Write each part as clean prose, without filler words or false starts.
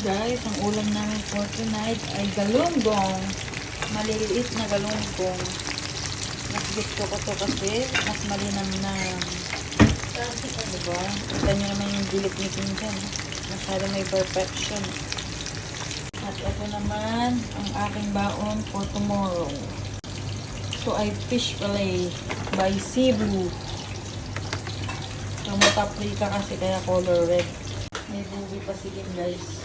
Guys, ang ulam namin for tonight ay galunggong. Maliliit na galunggong. Mas gusto ko to kasi mas malinamnam. Diba? Kita nyo naman yung dilit ni Pinsan. Masyado may perfection. At ito naman ang aking baon for tomorrow. Ito ay fish fillet by Cebu. Ang paprika kasi kaya color red. May bubi pa sige guys.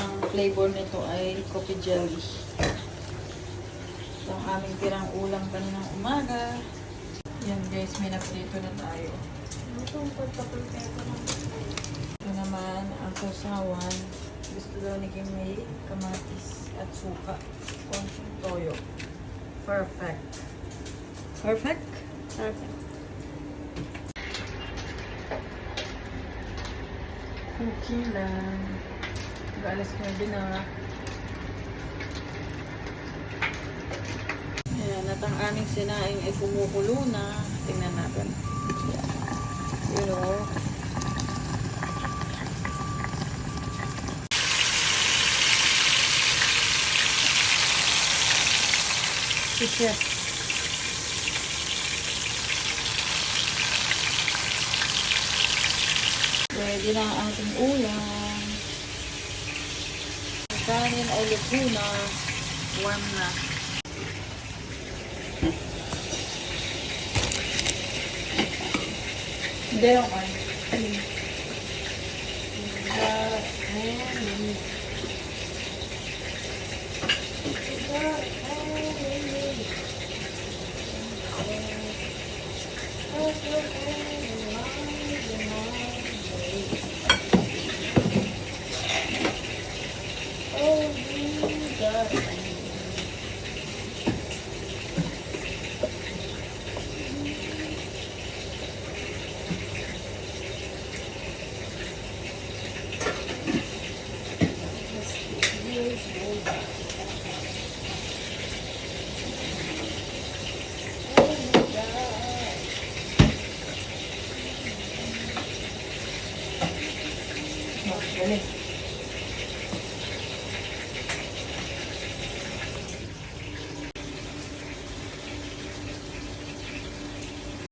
Ang flavor nito ay coffee jelly. Ito ang aming tirang ulam kaninang umaga. Yan guys, may naprito na tayo. Ito naman ang sausawan. Gusto daw ni Kim may kamatis at suka. Konting toyo. Perfect. Perfect? Perfect. Cooking lang. Mag-alas ko na din ah. Ayan, at ang aming sinaing ay kumukulo na. Tingnan natin. You know. Si Chef. Pwede na ang ating ulam. Ang kanin ay luto na. Warm na. Hindi ako. Dali.